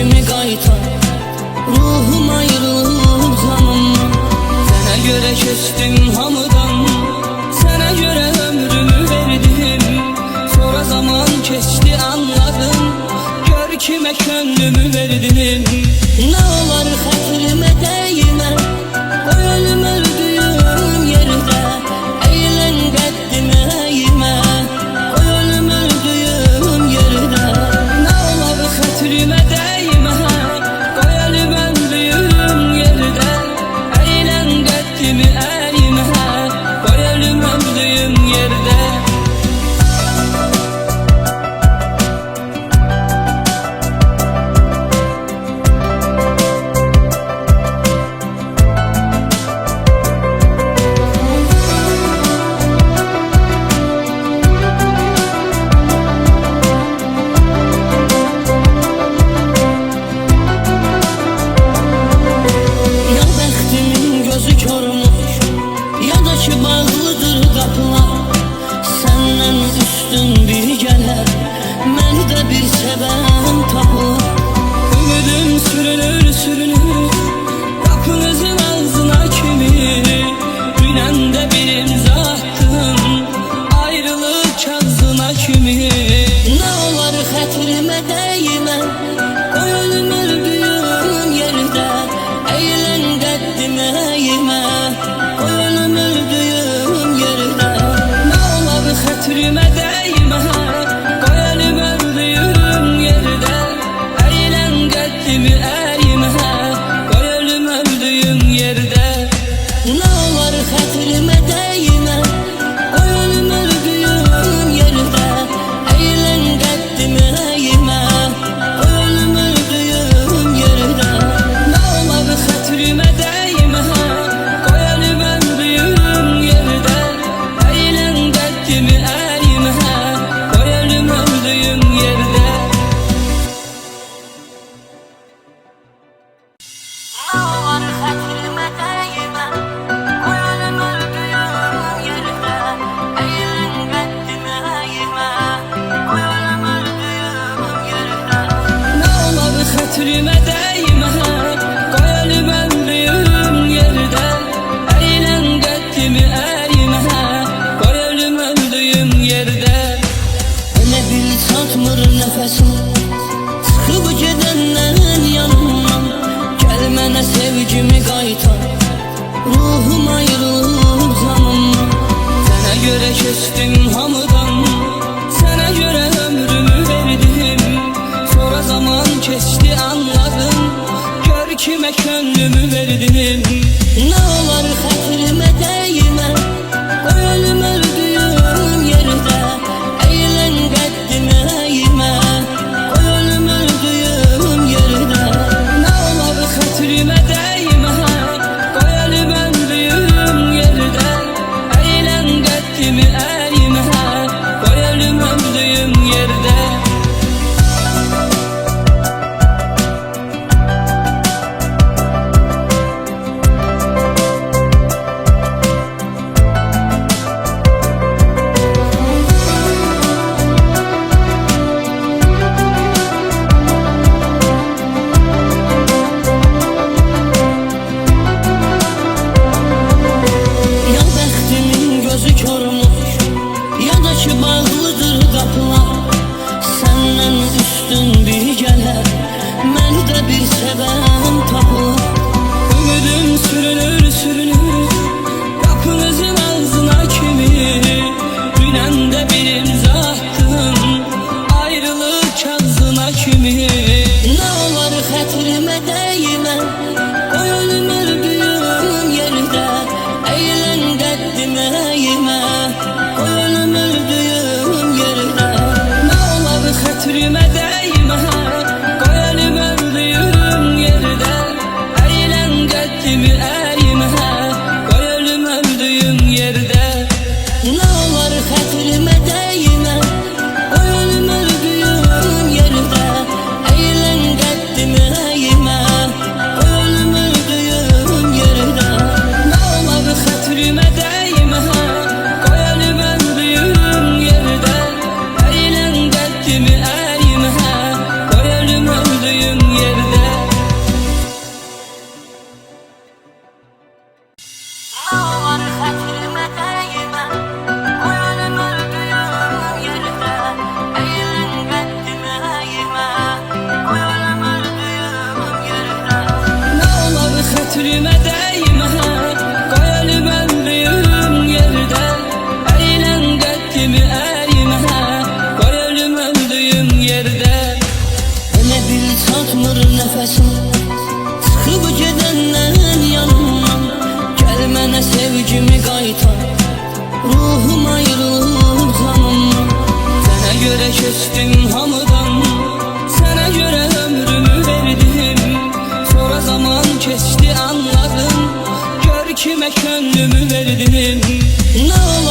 sevgimi qaytar. Ruhum ayrılır canımdan. Sənə görə keçdim hamıdan, sənə görə ömrümü verdim. Sonra zaman keçti anladım, gör kimə könlümü verdim. Nə olar xətrimə dəymə, qoy ölüm öldüyüm yerdə. Eylən qəddimə əymə, qoy ölüm öldüyüm yerdə. Nə olar xətrimə dəymə, qoy ölüm öldüyüm yerdə. Eylən qəddimi əymə, qoy ölüm öldüyüm yerdə. Sevgimi qaytar, ruhum ayrılır canımdan. Sənə görə keçdim hamıdan, sənə görə ömrümü verdim. Sonra zaman keçti anladım, gör kimə könlümü verdim. Nə olar xətrimə dəymə, qoy ölüm öldüyüm yerdə. Eylən qəddimi əymə, qoy ölüm öldüyüm yerdə. Nə olar xətrimə dəymə, qoy ölüm öldüyüm yerdə. Eylən qəddimi əymə, qoy ölüm öldüyüm yerdə. sözlerime değme. Qoy ölüm öldüğüm yerde, eğlen qəddimi eğme. Qoy ölüm öldüğüm yerde. Elə bil çatmır nəfəsim, çıxıb gedəndən yanımdan. Gəl mənə sevgimi qaytar, ruhum ayrılıb canımdan. Sənə görə köçdüm hamıdan, sənə görə ömrümü verdim. Sonra zaman keçdi anladım, gör kimə könlümü verdim. Nə olar